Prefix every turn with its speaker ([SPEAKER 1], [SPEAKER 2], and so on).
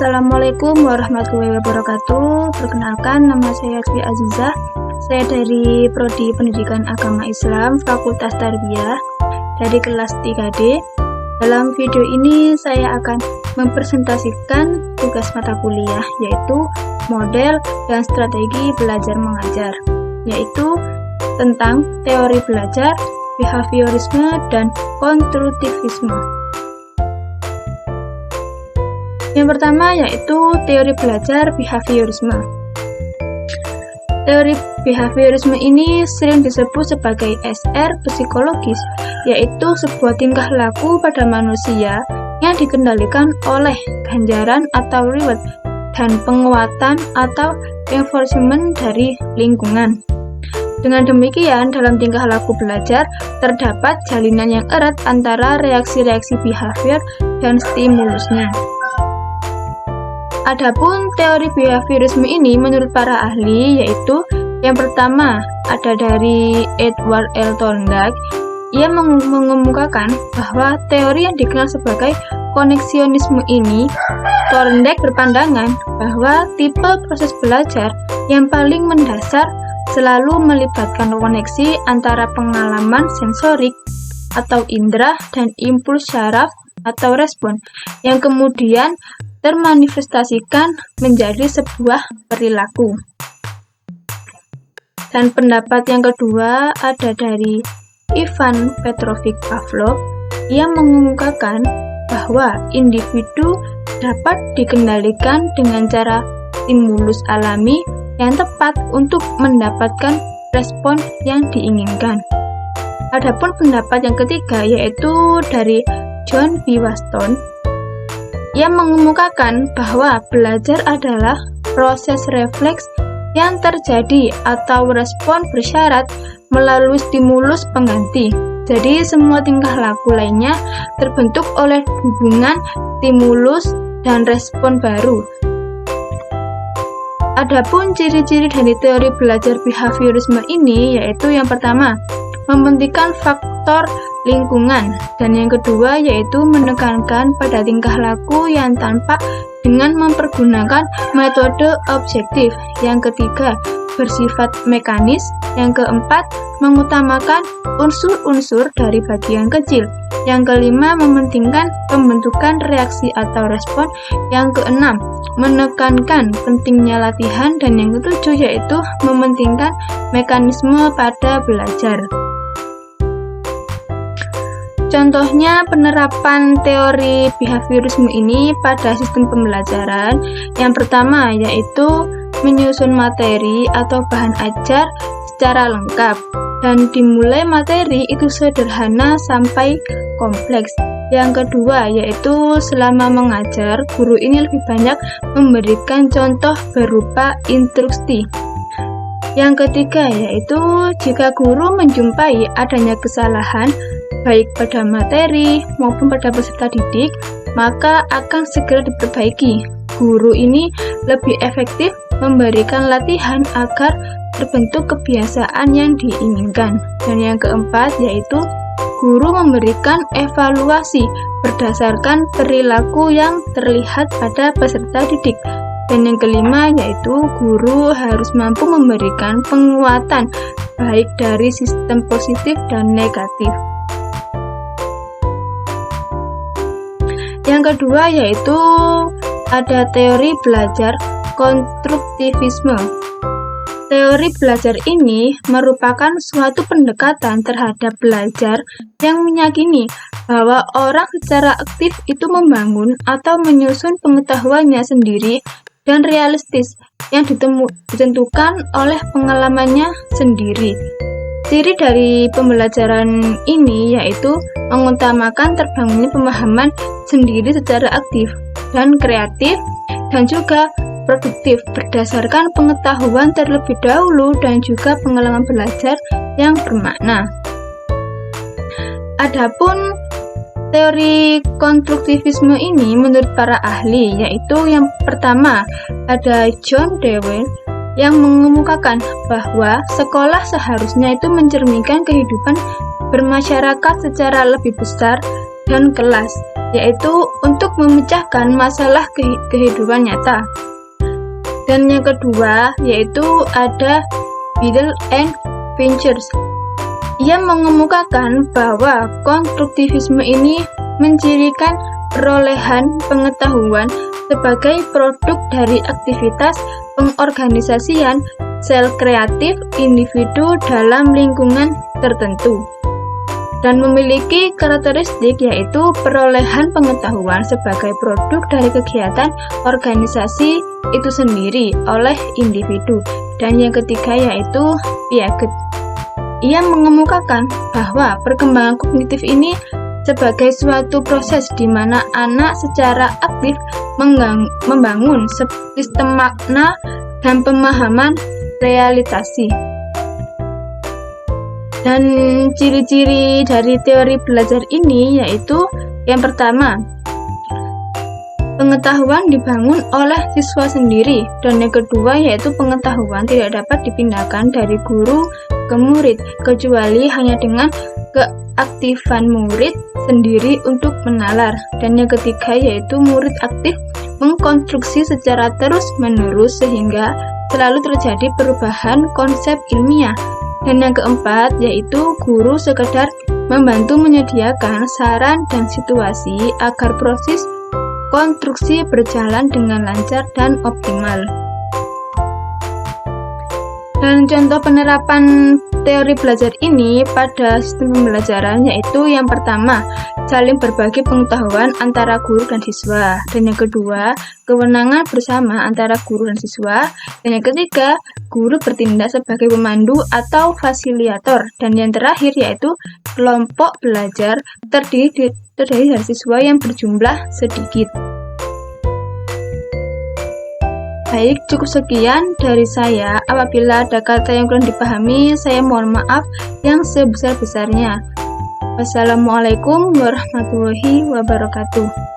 [SPEAKER 1] Assalamualaikum warahmatullahi wabarakatuh. Perkenalkan, nama saya Dwi Azizah. Saya dari Prodi Pendidikan Agama Islam Fakultas Tarbiyah dari kelas 3D. Dalam video ini saya akan mempresentasikan tugas mata kuliah, yaitu model dan strategi belajar mengajar, yaitu tentang teori belajar, behaviorisme, dan konstruktivisme. Yang pertama yaitu teori belajar behaviorisme. Teori behaviorisme ini sering disebut sebagai SR psikologis, yaitu sebuah tingkah laku pada manusia yang dikendalikan oleh ganjaran atau reward dan penguatan atau enforcement dari lingkungan. Dengan demikian, dalam tingkah laku belajar terdapat jalinan yang erat antara reaksi-reaksi behavior dan stimulusnya. Adapun teori behaviorisme ini menurut para ahli yaitu yang pertama ada dari Edward L. Thorndike. Ia mengemukakan bahwa teori yang dikenal sebagai koneksionisme ini, Thorndike berpandangan bahwa tipe proses belajar yang paling mendasar selalu melibatkan koneksi antara pengalaman sensorik atau indera dan impuls syaraf atau respon yang kemudian termanifestasikan menjadi sebuah perilaku. Dan pendapat yang kedua ada dari Ivan Petrovich Pavlov. Ia mengemukakan bahwa individu dapat dikendalikan dengan cara stimulus alami yang tepat untuk mendapatkan respon yang diinginkan. Adapun pendapat yang ketiga yaitu dari John B. Waston. Ia mengemukakan bahwa belajar adalah proses refleks yang terjadi atau respon bersyarat melalui stimulus pengganti. Jadi semua tingkah laku lainnya terbentuk oleh hubungan stimulus dan respon baru. Adapun ciri-ciri dari teori belajar behaviorisme ini yaitu yang pertama, mementingkan faktor lingkungan, dan yang kedua yaitu menekankan pada tingkah laku yang tampak dengan mempergunakan metode objektif. Yang ketiga, bersifat mekanis. Yang keempat, mengutamakan unsur-unsur dari bagian kecil. Yang kelima, mementingkan pembentukan reaksi atau respon. Yang keenam, menekankan pentingnya latihan, dan yang ketujuh yaitu mementingkan mekanisme pada belajar. Contohnya penerapan teori behaviorisme ini pada sistem pembelajaran. Yang pertama yaitu menyusun materi atau bahan ajar secara lengkap dan dimulai materi itu sederhana sampai kompleks. Yang kedua yaitu selama mengajar, guru ini lebih banyak memberikan contoh berupa instruksi. Yang ketiga yaitu jika guru menjumpai adanya kesalahan baik pada materi maupun pada peserta didik, maka akan segera diperbaiki. Guru ini lebih efektif memberikan latihan agar terbentuk kebiasaan yang diinginkan. Dan yang keempat yaitu guru memberikan evaluasi berdasarkan perilaku yang terlihat pada peserta didik. Dan yang kelima yaitu guru harus mampu memberikan penguatan baik dari sistem positif dan negatif. Yang kedua yaitu ada teori belajar konstruktivisme. Teori belajar ini merupakan suatu pendekatan terhadap belajar yang meyakini bahwa orang secara aktif itu membangun atau menyusun pengetahuannya sendiri dan realistis yang ditentukan oleh pengalamannya sendiri. Ciri dari pembelajaran ini yaitu mengutamakan terbangunnya pemahaman sendiri secara aktif dan kreatif dan juga produktif berdasarkan pengetahuan terlebih dahulu dan juga pengalaman belajar yang bermakna. Adapun teori konstruktivisme ini menurut para ahli yaitu yang pertama ada John Dewey yang mengemukakan bahwa sekolah seharusnya itu mencerminkan kehidupan bermasyarakat secara lebih besar dan kelas. yaitu untuk memecahkan masalah kehidupan nyata. Dan yang kedua yaitu ada Biddle and Ventures. Ia mengemukakan bahwa konstruktivisme ini mencirikan perolehan pengetahuan sebagai produk dari aktivitas pengorganisasian sel kreatif individu dalam lingkungan tertentu, dan memiliki karakteristik yaitu perolehan pengetahuan sebagai produk dari kegiatan organisasi itu sendiri oleh individu. Dan yang ketiga yaitu Piaget. Ia mengemukakan bahwa perkembangan kognitif ini sebagai suatu proses di mana anak secara aktif membangun sistem makna dan pemahaman realitasi. Dan ciri-ciri dari teori belajar ini yaitu yang pertama, pengetahuan dibangun oleh siswa sendiri, dan yang kedua yaitu pengetahuan tidak dapat dipindahkan dari guru ke murid kecuali hanya dengan keaktifan murid sendiri untuk menalar, dan yang ketiga yaitu murid aktif mengkonstruksi secara terus-menerus sehingga selalu terjadi perubahan konsep ilmiah. Dan yang keempat yaitu guru sekedar membantu menyediakan saran dan situasi agar proses konstruksi berjalan dengan lancar dan optimal. Dan contoh penerapan teori belajar ini pada sistem pembelajaran yaitu yang pertama, saling berbagi pengetahuan antara guru dan siswa. Dan yang kedua, kewenangan bersama antara guru dan siswa. Dan yang ketiga, guru bertindak sebagai pemandu atau fasilitator. Dan yang terakhir yaitu kelompok belajar terdiri dari siswa yang berjumlah sedikit. Baik, cukup sekian dari saya. Apabila ada kata yang kurang dipahami, saya mohon maaf yang sebesar-besarnya. Wassalamualaikum warahmatullahi wabarakatuh.